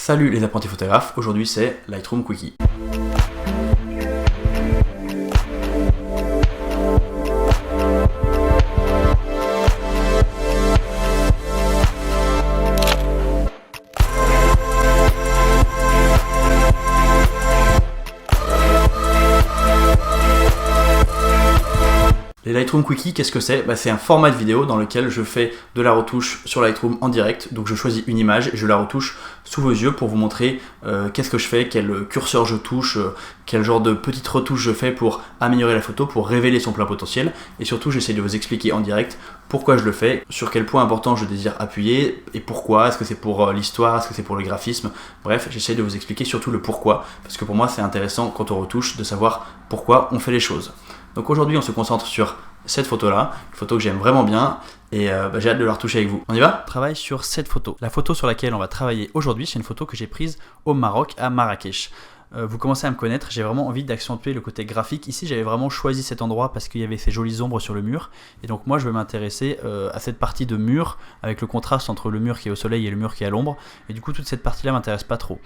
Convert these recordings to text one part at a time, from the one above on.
Salut les apprentis photographes, aujourd'hui c'est Lightroom Quickie. Les Lightroom Quickie, qu'est-ce que c'est? C'est un format de vidéo dans lequel je fais de la retouche sur Lightroom en direct. Donc je choisis une image et je la retouche sous vos yeux pour vous montrer qu'est-ce que je fais, quel curseur je touche, quel genre de petites retouches je fais pour améliorer la photo, pour révéler son plein potentiel. Et surtout, j'essaie de vous expliquer en direct pourquoi je le fais, sur quel point important je désire appuyer et pourquoi. Est-ce que c'est pour l'histoire, est-ce que c'est pour le graphisme? Bref, j'essaie de vous expliquer surtout le pourquoi, parce que pour moi c'est intéressant quand on retouche de savoir pourquoi on fait les choses. Donc aujourd'hui on se concentre sur cette photo là, une photo que j'aime vraiment bien et j'ai hâte de la retoucher avec vous. On y va? On travaille sur cette photo. La photo sur laquelle on va travailler aujourd'hui, c'est une photo que j'ai prise au Maroc, à Marrakech. Vous commencez à me connaître, j'ai vraiment envie d'accentuer le côté graphique. Ici j'avais vraiment choisi cet endroit parce qu'il y avait ces jolies ombres sur le mur. Et donc moi je vais m'intéresser à cette partie de mur, avec le contraste entre le mur qui est au soleil et le mur qui est à l'ombre. Et du coup toute cette partie là m'intéresse pas trop.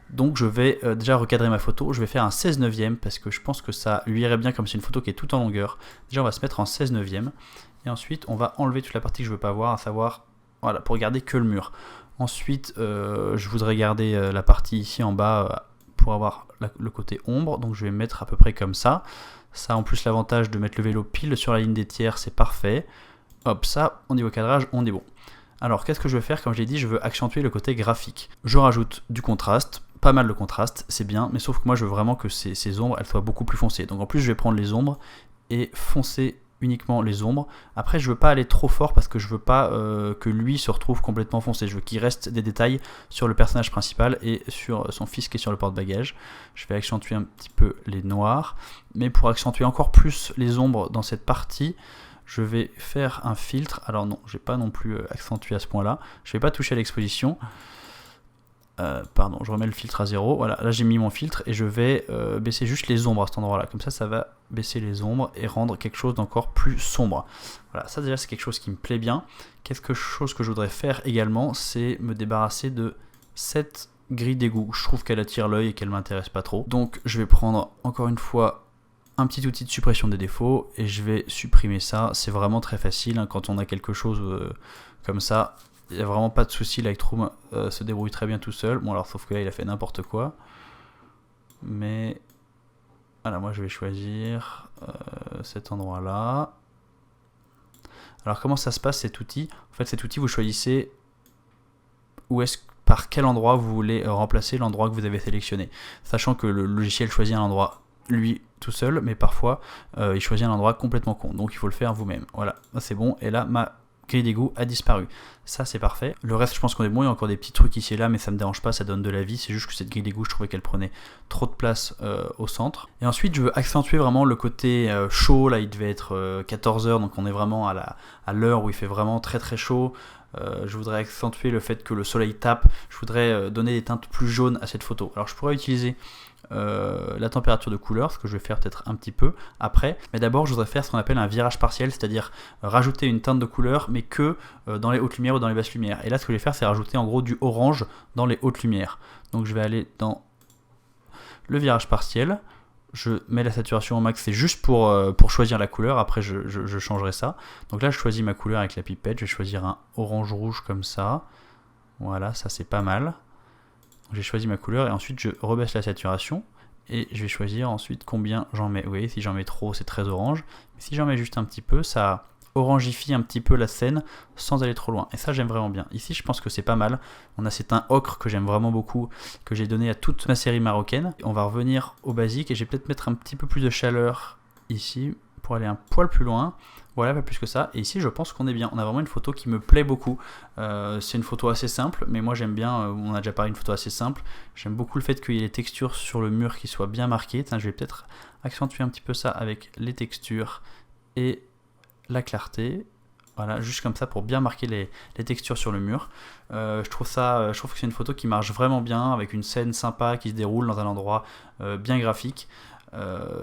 Donc je vais déjà recadrer ma photo, je vais faire un 16/9 parce que je pense que ça lui irait bien comme c'est une photo qui est toute en longueur. Déjà on va se mettre en 16/9 et ensuite on va enlever toute la partie que je veux pas voir, à savoir, voilà, pour garder que le mur. Ensuite je voudrais garder la partie ici en bas pour avoir le côté ombre, donc je vais mettre à peu près comme ça. Ça en plus l'avantage de mettre le vélo pile sur la ligne des tiers, c'est parfait. Hop, ça, au niveau cadrage, on est bon. Alors qu'est-ce que je vais faire? Comme je l'ai dit, je veux accentuer le côté graphique. Je rajoute du contraste. Pas mal de contraste, c'est bien, mais sauf que moi je veux vraiment que ces ombres elles soient beaucoup plus foncées. Donc en plus je vais prendre les ombres et foncer uniquement les ombres. Après je veux pas aller trop fort parce que je veux pas que lui se retrouve complètement foncé. Je veux qu'il reste des détails sur le personnage principal et sur son fils qui est sur le porte-bagages. Je vais accentuer un petit peu les noirs, mais pour accentuer encore plus les ombres dans cette partie, je vais faire un filtre. Alors non, je vais pas non plus accentuer à ce point là. Je vais pas toucher à l'exposition. Pardon, je remets le filtre à 0. Voilà, là j'ai mis mon filtre et je vais baisser juste les ombres à cet endroit là. Comme ça va baisser les ombres et rendre quelque chose d'encore plus sombre. Voilà, ça déjà c'est quelque chose qui me plaît bien. Quelque chose que je voudrais faire également, c'est me débarrasser de cette grille d'égout. Je trouve qu'elle attire l'œil et qu'elle m'intéresse pas trop. Donc je vais prendre encore une fois un petit outil de suppression des défauts et je vais supprimer ça. C'est vraiment très facile hein, quand on a quelque chose comme ça. Il n'y a vraiment pas de souci, Lightroom se débrouille très bien tout seul. Bon alors sauf que là il a fait n'importe quoi. Mais voilà, moi je vais choisir cet endroit là. Alors comment ça se passe cet outil? En fait cet outil vous choisissez par quel endroit vous voulez remplacer l'endroit que vous avez sélectionné. Sachant que le logiciel choisit un endroit lui tout seul, mais parfois il choisit un endroit complètement con. Donc il faut le faire vous-même. Voilà, c'est bon. Et là ma grille d'égout a disparu. Ça c'est parfait. Le reste je pense qu'on est bon, il y a encore des petits trucs ici et là mais ça me dérange pas, ça donne de la vie. C'est juste que cette grille d'égout je trouvais qu'elle prenait trop de place au centre. Et ensuite je veux accentuer vraiment le côté chaud. Là il devait être 14h donc on est vraiment à l'heure où il fait vraiment très très chaud. Je voudrais accentuer le fait que le soleil tape. Je voudrais donner des teintes plus jaunes à cette photo. Alors je pourrais utiliser la température de couleur, ce que je vais faire peut-être un petit peu après, mais d'abord je voudrais faire ce qu'on appelle un virage partiel, c'est-à-dire rajouter une teinte de couleur mais que dans les hautes lumières ou dans les basses lumières. Et là ce que je vais faire c'est rajouter en gros du orange dans les hautes lumières. Donc je vais aller dans le virage partiel, je mets la saturation au max, c'est juste pour choisir la couleur, après je changerai ça. Donc là je choisis ma couleur avec la pipette, je vais choisir un orange rouge comme ça, voilà, ça c'est pas mal. J'ai choisi ma couleur et ensuite je rebaisse la saturation et je vais choisir ensuite combien j'en mets. Vous voyez, si j'en mets trop c'est très orange, mais si j'en mets juste un petit peu, ça orangifie un petit peu la scène sans aller trop loin. Et ça j'aime vraiment bien. Ici je pense que c'est pas mal. On a cet teint ocre que j'aime vraiment beaucoup, que j'ai donné à toute ma série marocaine. On va revenir au basique et je vais peut-être mettre un petit peu plus de chaleur ici pour aller un poil plus loin. Voilà, pas plus que ça. Et ici, je pense qu'on est bien. On a vraiment une photo qui me plaît beaucoup. C'est une photo assez simple, mais moi j'aime bien. On a déjà parlé d'une photo assez simple. J'aime beaucoup le fait qu'il y ait les textures sur le mur qui soient bien marquées. Tiens, je vais peut-être accentuer un petit peu ça avec les textures et la clarté. Voilà, juste comme ça pour bien marquer les textures sur le mur. Je trouve que c'est une photo qui marche vraiment bien avec une scène sympa qui se déroule dans un endroit bien graphique.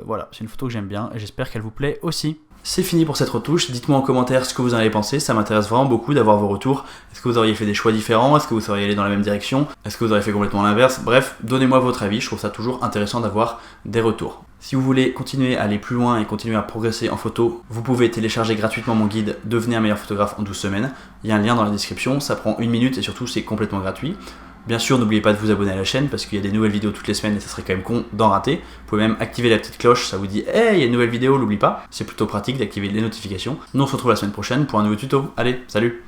Voilà, c'est une photo que j'aime bien et j'espère qu'elle vous plaît aussi. C'est fini pour cette retouche, dites-moi en commentaire ce que vous en avez pensé, ça m'intéresse vraiment beaucoup d'avoir vos retours. Est-ce que vous auriez fait des choix différents? Est-ce que vous seriez allé dans la même direction? Est-ce que vous auriez fait complètement l'inverse? Bref, donnez-moi votre avis, je trouve ça toujours intéressant d'avoir des retours. Si vous voulez continuer à aller plus loin et continuer à progresser en photo, vous pouvez télécharger gratuitement mon guide « Devenez un meilleur photographe en 12 semaines ». Il y a un lien dans la description, ça prend 1 minute et surtout c'est complètement gratuit. Bien sûr, n'oubliez pas de vous abonner à la chaîne parce qu'il y a des nouvelles vidéos toutes les semaines et ça serait quand même con d'en rater. Vous pouvez même activer la petite cloche, ça vous dit « Hey, il y a une nouvelle vidéo, n'oublie pas ». C'est plutôt pratique d'activer les notifications. Nous on se retrouve la semaine prochaine pour un nouveau tuto. Allez, salut!